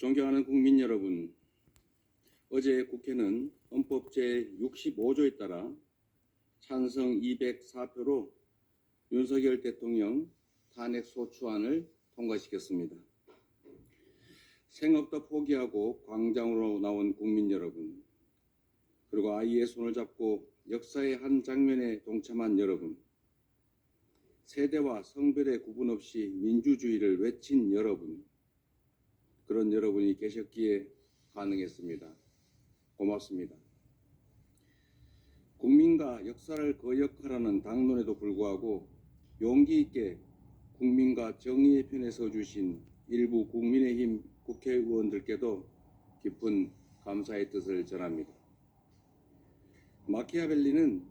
존경하는 국민 여러분, 어제 국회는 헌법 제65조에 따라 찬성 204표로 윤석열 대통령 탄핵소추안을 통과시켰습니다. 생업도 포기하고 광장으로 나온 국민 여러분, 그리고 아이의 손을 잡고 역사의 한 장면에 동참한 여러분, 세대와 성별의 구분 없이 민주주의를 외친 여러분, 그런 여러분이 계셨기에 가능했습니다. 고맙습니다. 국민과 역사를 거역하라는 당론에도 불구하고 용기 있게 국민과 정의의 편에 서주신 일부 국민의힘 국회의원들께도 깊은 감사의 뜻을 전합니다. 마키아벨리는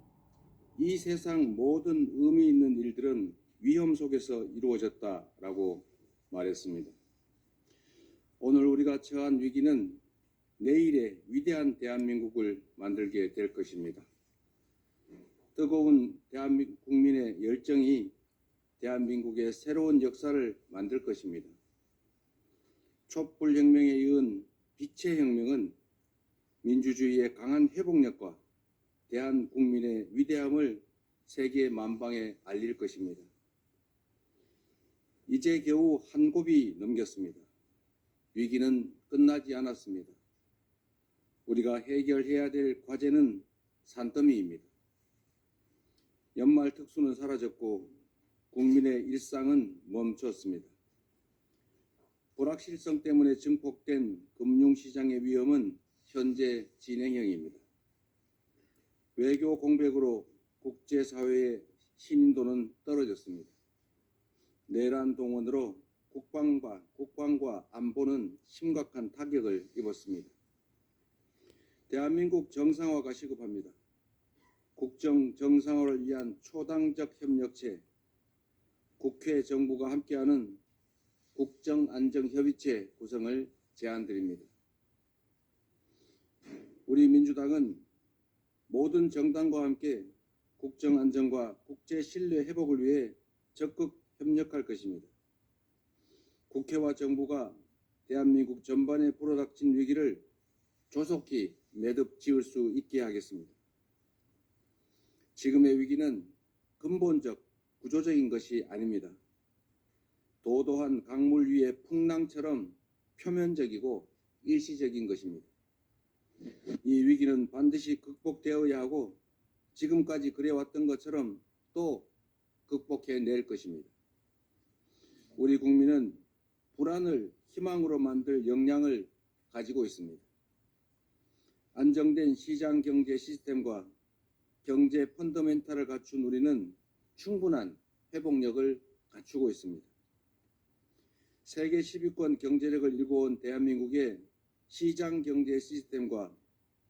이 세상 모든 의미 있는 일들은 위험 속에서 이루어졌다라고 말했습니다. 오늘 우리가 처한 위기는 내일의 위대한 대한민국을 만들게 될 것입니다. 뜨거운 대한민국 국민의 열정이 대한민국의 새로운 역사를 만들 것입니다. 촛불혁명에 이은 빛의 혁명은 민주주의의 강한 회복력과 대한국민의 위대함을 세계 만방에 알릴 것입니다. 이제 겨우 한 곱이 넘겼습니다. 위기는 끝나지 않았습니다. 우리가 해결해야 될 과제는 산더미입니다. 연말 특수는 사라졌고 국민의 일상은 멈췄습니다. 불확실성 때문에 증폭된 금융시장의 위험은 현재 진행형입니다. 외교 공백으로 국제사회의 신인도는 떨어졌습니다. 내란 동원으로 국방과 안보는 심각한 타격을 입었습니다. 대한민국 정상화가 시급합니다. 국정 정상화를 위한 초당적 협력체, 국회 정부가 함께하는 국정안정협의체 구성을 제안드립니다. 우리 민주당은 모든 정당과 함께 국정안정과 국제신뢰 회복을 위해 적극 협력할 것입니다. 국회와 정부가 대한민국 전반에 불어닥친 위기를 조속히 매듭 지을 수 있게 하겠습니다. 지금의 위기는 근본적, 구조적인 것이 아닙니다. 도도한 강물 위의 풍랑처럼 표면적이고 일시적인 것입니다. 이 위기는 반드시 극복되어야 하고 지금까지 그래왔던 것처럼 또 극복해낼 것입니다. 우리 국민은 불안을 희망으로 만들 역량을 가지고 있습니다. 안정된 시장 경제 시스템과 경제 펀더멘탈을 갖춘 우리는 충분한 회복력을 갖추고 있습니다. 세계 10위권 경제력을 일궈온 대한민국의 시장 경제 시스템과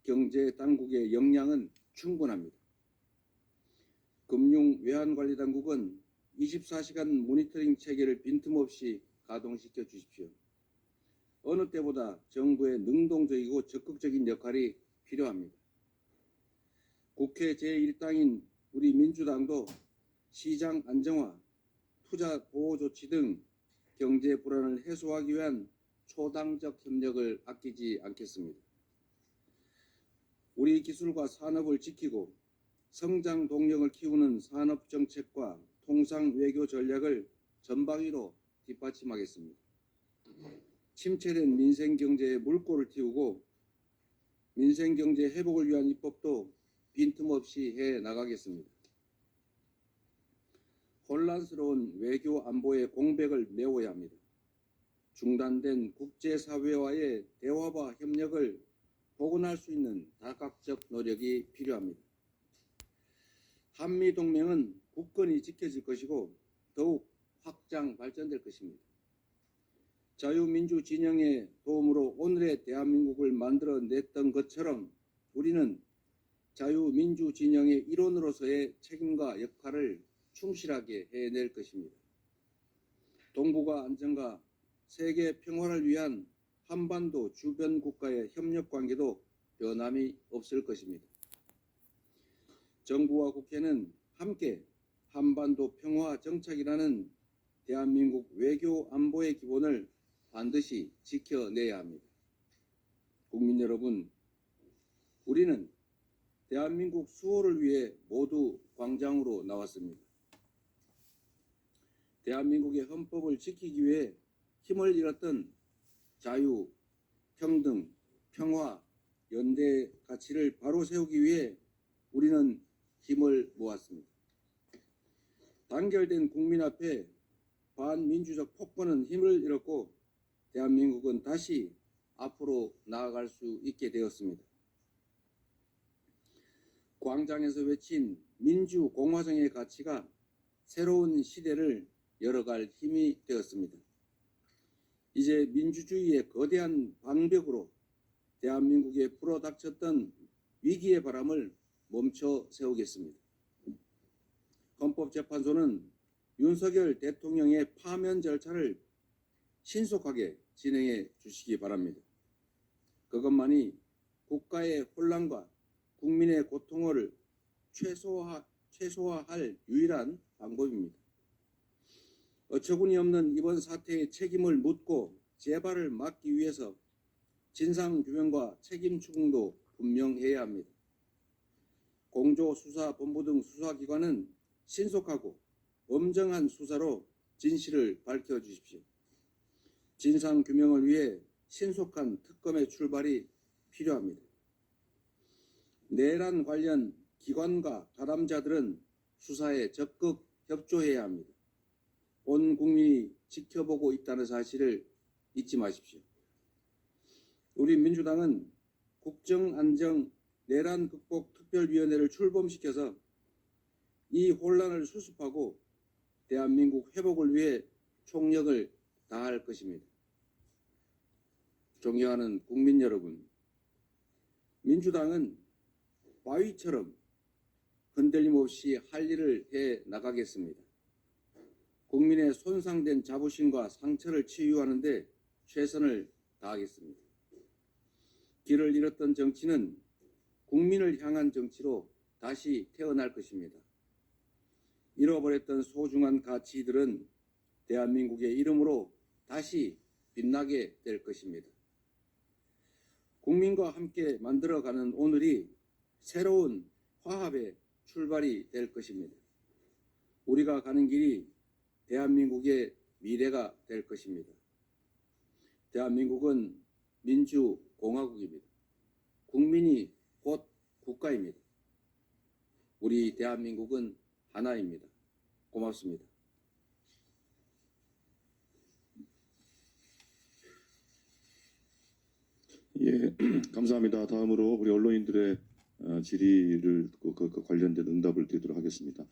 경제 당국의 역량은 충분합니다. 금융 외환관리당국은 24시간 모니터링 체계를 빈틈없이 가동시켜 주십시오. 어느 때보다 정부의 능동적이고 적극적인 역할이 필요합니다. 국회 제1당인 우리 민주당도 시장 안정화, 투자 보호 조치 등 경제 불안을 해소하기 위한 초당적 협력을 아끼지 않겠습니다. 우리 기술과 산업을 지키고 성장 동력을 키우는 산업 정책과 통상 외교 전략을 전방위로 뒷받침하겠습니다. 침체된 민생경제에 물꼬를 틔우고 민생경제 회복을 위한 입법도 빈틈없이 해나가겠습니다. 혼란스러운 외교 안보의 공백을 메워야 합니다. 중단된 국제사회와의 대화와 협력을 복원할 수 있는 다각적 노력이 필요합니다. 한미동맹은 굳건히 지켜질 것이고 더욱 확장 발전될 것입니다. 자유민주 진영의 도움으로 오늘의 대한민국을 만들어냈던 것처럼 우리는 자유민주 진영의 일원으로서의 책임과 역할을 충실하게 해낼 것입니다. 동북아 안정과 세계 평화를 위한 한반도 주변 국가의 협력 관계도 변함이 없을 것입니다. 정부와 국회는 함께 한반도 평화 정착이라는 대한민국 외교 안보의 기본을 반드시 지켜내야 합니다. 국민 여러분, 우리는 대한민국 수호를 위해 모두 광장으로 나왔습니다. 대한민국의 헌법을 지키기 위해 힘을 잃었던 자유, 평등, 평화, 연대 가치를 바로 세우기 위해 우리는 힘을 모았습니다. 단결된 국민 앞에 반민주적 폭거는 힘을 잃었고 대한민국은 다시 앞으로 나아갈 수 있게 되었습니다. 광장에서 외친 민주공화정의 가치가 새로운 시대를 열어갈 힘이 되었습니다. 이제 민주주의의 거대한 방벽으로 대한민국에 불어닥쳤던 위기의 바람을 멈춰 세우겠습니다. 헌법재판소는 윤석열 대통령의 파면 절차를 신속하게 진행해 주시기 바랍니다. 그것만이 국가의 혼란과 국민의 고통을 최소화할 유일한 방법입니다. 어처구니 없는 이번 사태의 책임을 묻고 재발을 막기 위해서 진상규명과 책임 추궁도 분명해야 합니다. 공조수사본부 등 수사기관은 신속하고 엄정한 수사로 진실을 밝혀주십시오. 진상규명을 위해 신속한 특검의 출발이 필요합니다. 내란 관련 기관과 가담자들은 수사에 적극 협조해야 합니다. 온 국민이 지켜보고 있다는 사실을 잊지 마십시오. 우리 민주당은 국정안정 내란 극복 특별위원회를 출범시켜서 이 혼란을 수습하고 대한민국 회복을 위해 총력을 다할 것입니다. 존경하는 국민 여러분, 민주당은 바위처럼 흔들림 없이 할 일을 해 나가겠습니다. 국민의 손상된 자부심과 상처를 치유하는 데 최선을 다하겠습니다. 길을 잃었던 정치는 국민을 향한 정치로 다시 태어날 것입니다. 잃어버렸던 소중한 가치들은 대한민국의 이름으로 다시 빛나게 될 것입니다. 국민과 함께 만들어가는 오늘이 새로운 화합의 출발이 될 것입니다. 우리가 가는 길이 대한민국의 미래가 될 것입니다. 대한민국은 민주공화국입니다. 국민이 곧 국가입니다. 우리 대한민국은 하나입니다. 고맙습니다. 예, 감사합니다. 다음으로 우리 언론인들의 질의를 관련된 응답을 드리도록 하겠습니다.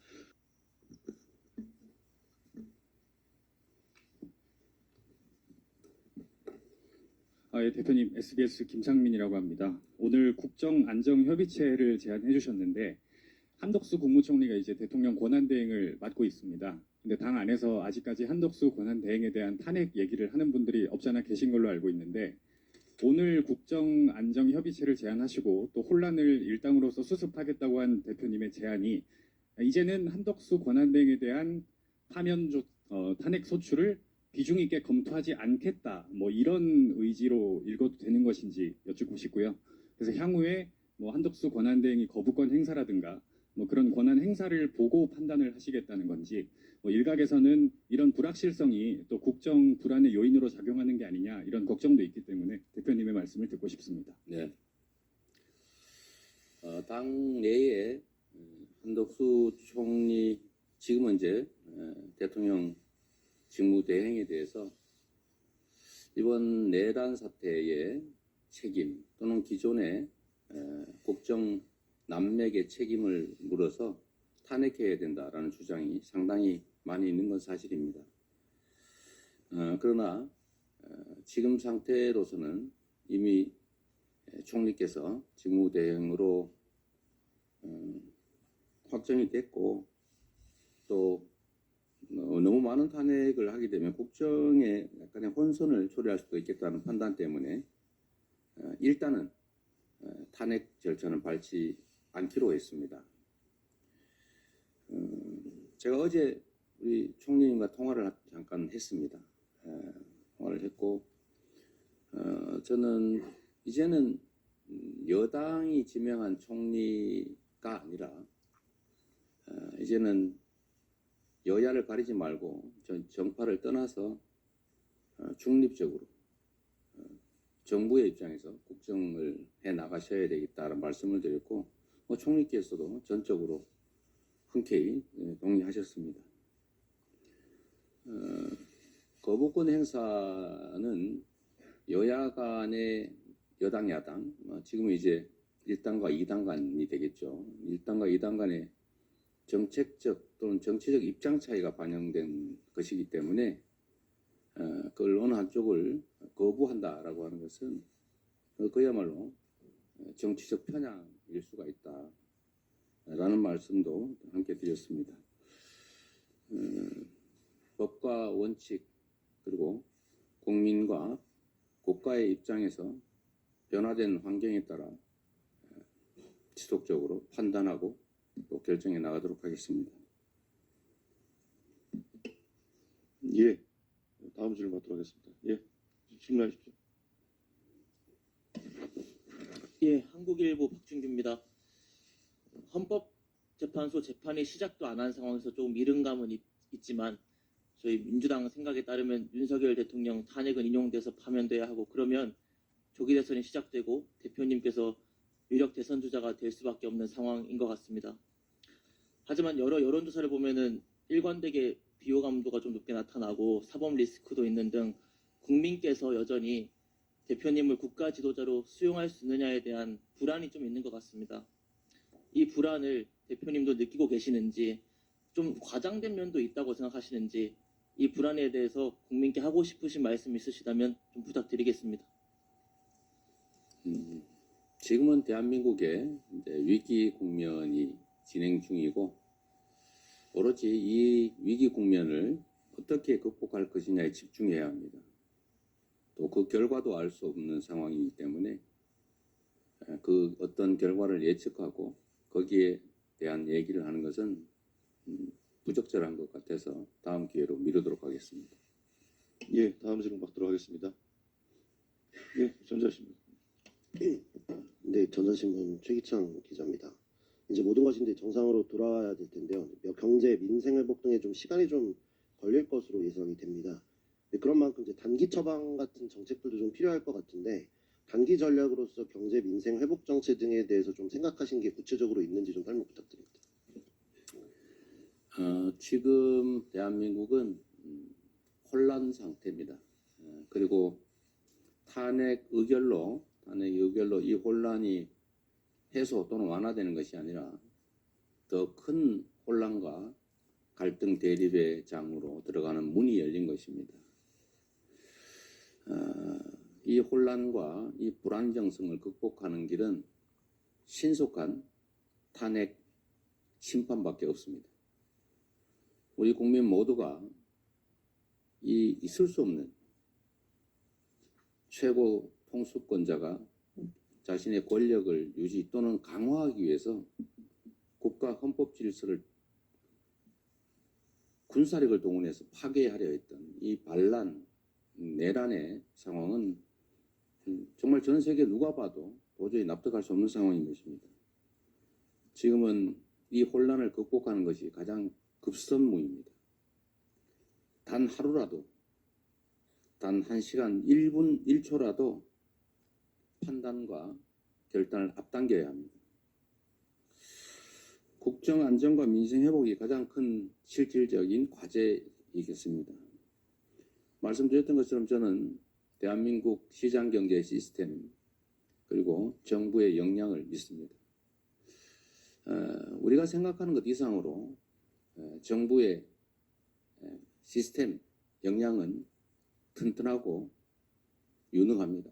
예, 대표님, SBS 김창민이라고 합니다. 오늘 국정안정협의체를 제안해 주셨는데 한덕수 국무총리가 이제 대통령 권한대행을 맡고 있습니다. 근데 당 안에서 아직까지 한덕수 권한대행에 대한 탄핵 얘기를 하는 분들이 없잖아 계신 걸로 알고 있는데 오늘 국정안정협의체를 제안하시고 또 혼란을 일당으로서 수습하겠다고 한 대표님의 제안이 이제는 한덕수 권한대행에 대한 탄핵 소추를 비중 있게 검토하지 않겠다, 뭐 이런 의지로 읽어도 되는 것인지 여쭙고 싶고요. 그래서 향후에 뭐 한덕수 권한대행이 거부권 행사라든가 뭐 그런 권한 행사를 보고 판단을 하시겠다는 건지, 뭐 일각에서는 이런 불확실성이 또 국정 불안의 요인으로 작용하는 게 아니냐 이런 걱정도 있기 때문에 대표님의 말씀을 듣고 싶습니다. 네. 당 내에 한덕수 총리 지금은 이제 대통령 직무대행에 대해서 이번 내란 사태의 책임 또는 기존의 국정 난맥의 책임을 물어서 탄핵해야 된다라는 주장이 상당히 많이 있는 건 사실입니다. 그러나 지금 상태로서는 이미 총리께서 직무대행으로 확정이 됐고 또 너무 많은 탄핵을 하게 되면 국정에 약간의 혼선을 초래할 수도 있겠다는 판단 때문에 일단은 탄핵 절차는 밟지 않기로 했습니다. 제가 어제 우리 총리님과 통화를 잠깐 했습니다. 통화를 했고 저는 이제는 여당이 지명한 총리가 아니라 이제는 여야를 가리지 말고 정파를 떠나서 중립적으로 정부의 입장에서 국정을 해 나가셔야 되겠다는 말씀을 드렸고 총리께서도 전적으로 흔쾌히 동의하셨습니다. 거부권 행사는 여야 간의 여당 야당 지금은 이제 1당과 2당 간이 되겠죠. 1당과 2당 간의 정책적 또는 정치적 입장 차이가 반영된 것이기 때문에 그걸 어느 한쪽을 거부한다라고 하는 것은 그야말로 정치적 편향일 수가 있다라는 말씀도 함께 드렸습니다. 법과 원칙 그리고 국민과 국가의 입장에서 변화된 환경에 따라 지속적으로 판단하고 또 결정해 나가도록 하겠습니다. 예, 다음 질문 받도록 하겠습니다. 예, 질문하십시오. 예, 한국일보 박준규입니다. 헌법재판소 재판이 시작도 안 한 상황에서 조금 이른감은 있지만 저희 민주당 생각에 따르면 윤석열 대통령 탄핵은 인용돼서 파면돼야 하고 그러면 조기 대선이 시작되고 대표님께서 유력 대선 주자가 될 수밖에 없는 상황인 것 같습니다. 하지만 여러 여론조사를 보면은 일관되게 비호감도가 좀 높게 나타나고 사법 리스크도 있는 등 국민께서 여전히 대표님을 국가 지도자로 수용할 수 있느냐에 대한 불안이 좀 있는 것 같습니다. 이 불안을 대표님도 느끼고 계시는지 좀 과장된 면도 있다고 생각하시는지 이 불안에 대해서 국민께 하고 싶으신 말씀 있으시다면 좀 부탁드리겠습니다. 지금은 대한민국의 위기 국면이 진행 중이고 오로지 이 위기 국면을 어떻게 극복할 것이냐에 집중해야 합니다. 또 그 결과도 알 수 없는 상황이기 때문에 그 어떤 결과를 예측하고 거기에 대한 얘기를 하는 것은 부적절한 것 같아서 다음 기회로 미루도록 하겠습니다. 예, 다음 질문 받도록 하겠습니다. 예, 전자신문. 네, 전자신문 최기창 기자입니다. 이제 모든 것이 이제 정상으로 돌아와야 될 텐데요. 경제, 민생 회복 등에 좀 시간이 좀 걸릴 것으로 예상이 됩니다. 그런 만큼 이제 단기 처방 같은 정책들도 좀 필요할 것 같은데 단기 전략으로서 경제, 민생 회복 정책 등에 대해서 좀 생각하신 게 구체적으로 있는지 좀 설명 부탁드립니다. 지금 대한민국은 혼란 상태입니다. 그리고 탄핵 의결로 이 혼란이 해소 또는 완화되는 것이 아니라 더 큰 혼란과 갈등 대립의 장으로 들어가는 문이 열린 것입니다. 이 혼란과 이 불안정성을 극복하는 길은 신속한 탄핵 심판밖에 없습니다. 우리 국민 모두가 이 있을 수 없는 최고 통수권자가 자신의 권력을 유지 또는 강화하기 위해서 국가 헌법 질서를 군사력을 동원해서 파괴하려 했던 이 반란, 내란의 상황은 정말 전 세계 누가 봐도 도저히 납득할 수 없는 상황인 것입니다. 지금은 이 혼란을 극복하는 것이 가장 급선무입니다. 단 하루라도, 단 1시간 1분 1초라도 판단과 결단을 앞당겨야 합니다. 국정 안정과 민생 회복이 가장 큰 실질적인 과제이겠습니다. 말씀드렸던 것처럼 저는 대한민국 시장경제 시스템 그리고 정부의 역량을 믿습니다. 우리가 생각하는 것 이상으로 정부의 시스템 역량은 튼튼하고 유능합니다.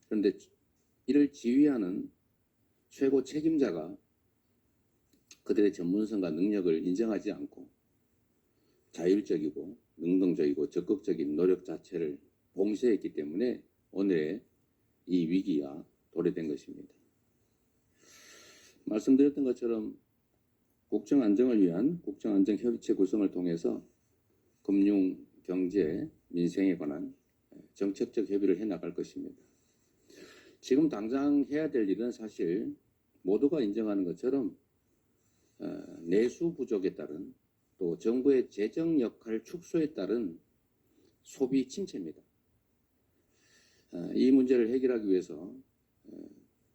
그런데 이를 지휘하는 최고 책임자가 그들의 전문성과 능력을 인정하지 않고 자율적이고 능동적이고 적극적인 노력 자체를 봉쇄했기 때문에 오늘의 이 위기가 도래된 것입니다. 말씀드렸던 것처럼 국정 안정을 위한 국정안정협의체 구성을 통해서 금융, 경제, 민생에 관한 정책적 협의를 해 나갈 것입니다. 지금 당장 해야 될 일은 사실 모두가 인정하는 것처럼 내수 부족에 따른 또 정부의 재정 역할 축소에 따른 소비 침체입니다. 이 문제를 해결하기 위해서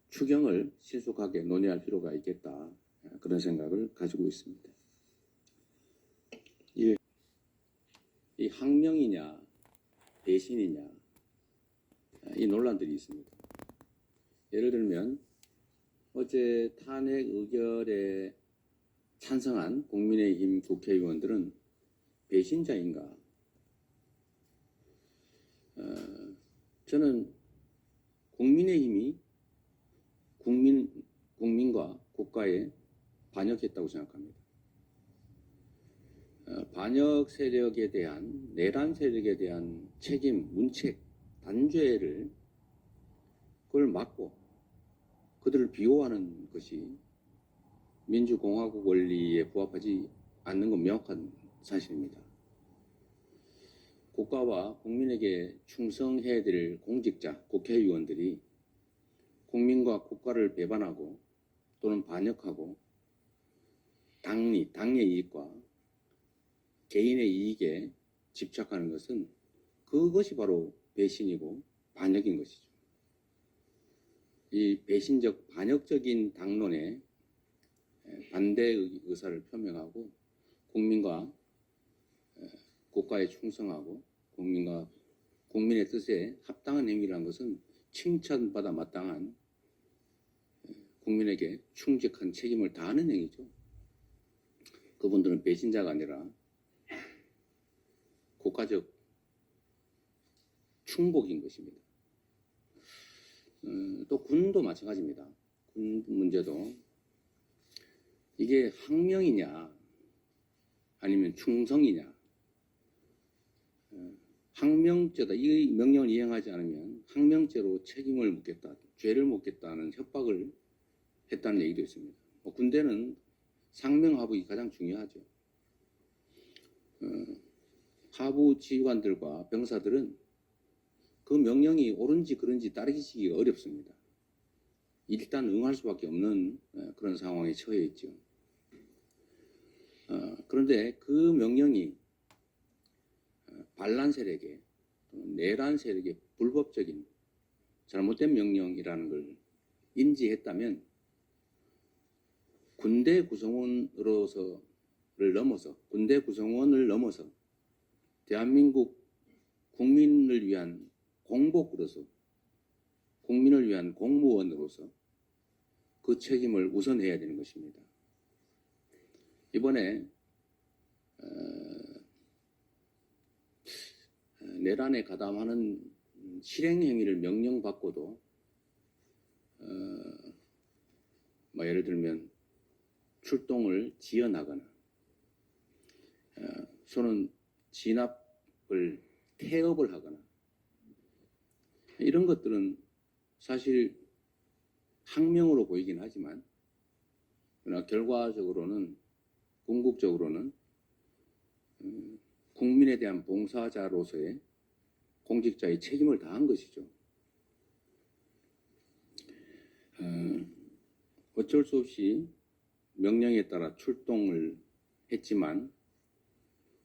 추경을 신속하게 논의할 필요가 있겠다. 그런 생각을 가지고 있습니다. 예. 이 항명이냐 배신이냐 이 논란들이 있습니다. 예를 들면 어제 탄핵 의결에 찬성한 국민의힘 국회의원들은 배신자인가? 저는 국민의힘이 국민과 국가에 반역했다고 생각합니다. 반역 세력에 대한 내란 세력에 대한 책임, 문책, 단죄를 그걸 막고 그들을 비호하는 것이 민주공화국 원리에 부합하지 않는 건 명확한 사실입니다. 국가와 국민에게 충성해야 될 공직자, 국회의원들이 국민과 국가를 배반하고 또는 반역하고 당의 이익과 개인의 이익에 집착하는 것은 그것이 바로 배신이고 반역인 것이죠. 이 배신적 반역적인 당론에 반대 의사를 표명하고 국민과 국가에 충성하고 국민의 뜻에 합당한 행위라는 것은 칭찬받아 마땅한 국민에게 충직한 책임을 다하는 행위죠. 그분들은 배신자가 아니라 국가적 충복인 것입니다. 또 군도 마찬가지입니다. 군 문제도 이게 항명이냐 아니면 충성이냐. 항명죄다. 이 명령을 이행하지 않으면 항명죄로 책임을 묻겠다, 죄를 묻겠다는 협박을 했다는 얘기도 있습니다. 군대는 상명하복이 가장 중요하죠. 하부 지휘관들과 병사들은 그 명령이 옳은지 그른지 따르기가 어렵습니다. 일단 응할 수밖에 없는 그런 상황에 처해 있죠. 그런데 그 명령이 반란 세력의 내란 세력의 불법적인 잘못된 명령이라는 걸 인지했다면 군대 구성원을 넘어서 대한민국 국민을 위한 공복으로서 국민을 위한 공무원으로서 그 책임을 우선해야 되는 것입니다. 이번에 내란에 가담하는 실행행위를 명령받고도 예를 들면 출동을 지연하거나 또는 태업을 하거나 이런 것들은 사실 항명으로 보이긴 하지만 그러나 결과적으로는 궁극적으로는 국민에 대한 봉사자로서의 공직자의 책임을 다한 것이죠. 어쩔 수 없이 명령에 따라 출동을 했지만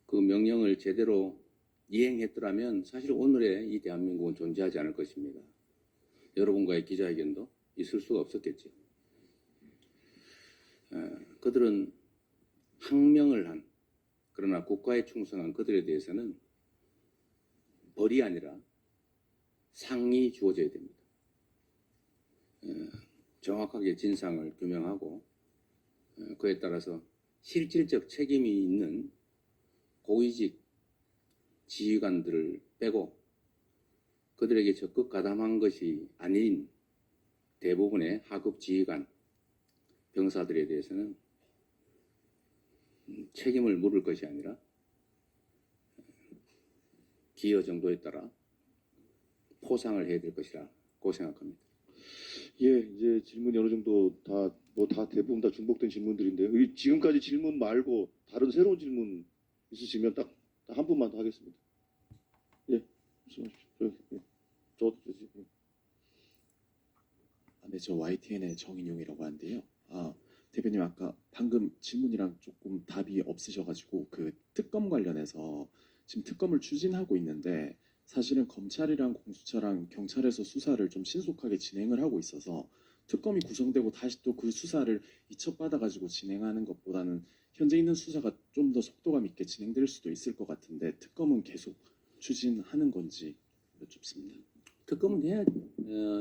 그 명령을 제대로 이행했더라면 사실 오늘의 이 대한민국은 존재하지 않을 것입니다. 여러분과의 기자회견도 있을 수가 없었겠죠. 그들은 항명을 한 그러나 국가에 충성한 그들에 대해서는 벌이 아니라 상이 주어져야 됩니다. 정확하게 진상을 규명하고 그에 따라서 실질적 책임이 있는 고위직 지휘관들을 빼고 그들에게 적극 가담한 것이 아닌 대부분의 하급 지휘관 병사들에 대해서는 책임을 물을 것이 아니라 기여 정도에 따라 포상을 해야 될 것이라고 생각합니다. 예, 이제 질문이 어느 정도 다 대부분 다 중복된 질문들인데요. 지금까지 질문 말고 다른 새로운 질문 있으시면 딱 한 분만 더 하겠습니다. 예, 말씀하십시오. 네, 저 YTN의 정인용이라고 하는데요. 대표님 아까 방금 질문이랑 조금 답이 없으셔가지고 그 특검 관련해서 지금 특검을 추진하고 있는데 사실은 검찰이랑 공수처랑 경찰에서 수사를 좀 신속하게 진행을 하고 있어서 특검이 구성되고 다시 또 그 수사를 이첩받아가지고 진행하는 것보다는 현재 있는 수사가 좀 더 속도감 있게 진행될 수도 있을 것 같은데 특검은 계속 추진하는 건지 여쭙습니다. 특검은 해야죠.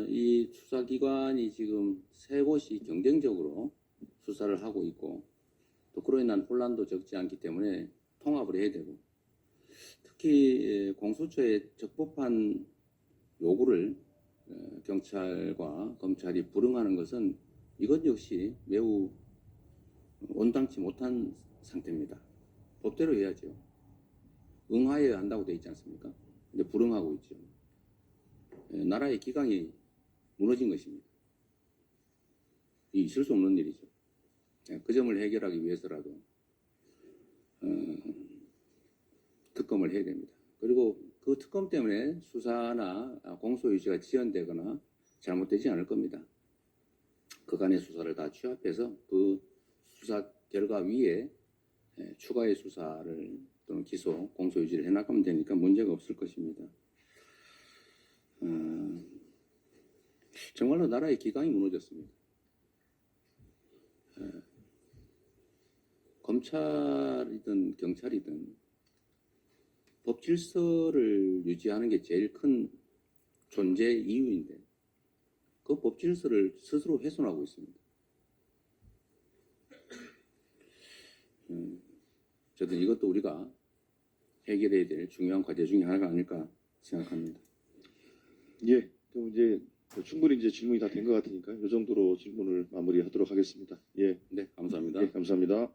이 수사기관이 지금 세 곳이 경쟁적으로 수사를 하고 있고 또 그로 인한 혼란도 적지 않기 때문에 통합을 해야 되고 특히 공수처의 적법한 요구를 경찰과 검찰이 불응하는 것은 이것 역시 매우 온당치 못한 상태입니다. 법대로 해야죠. 응하여야 한다고 되어 있지 않습니까? 근데 불응하고 있죠. 나라의 기강이 무너진 것입니다. 있을 수 없는 일이죠. 그 점을 해결하기 위해서라도 특검을 해야 됩니다. 그리고 그 특검 때문에 수사나 공소유지가 지연되거나 잘못되지 않을 겁니다. 그간의 수사를 다 취합해서 그 수사 결과 위에 추가의 수사를 또는 기소, 공소유지를 해나가면 되니까 문제가 없을 것입니다. 정말로 나라의 기강이 무너졌습니다. 검찰이든 경찰이든 법 질서를 유지하는 게 제일 큰 존재 이유인데 그 법 질서를 스스로 훼손하고 있습니다. 저도 이것도 우리가 해결해야 될 중요한 과제 중에 하나가 아닐까 생각합니다. 예, 그럼 이제 충분히 이제 질문이 다 된 것 같으니까 이 정도로 질문을 마무리하도록 하겠습니다. 예, 네, 감사합니다. 예, 감사합니다.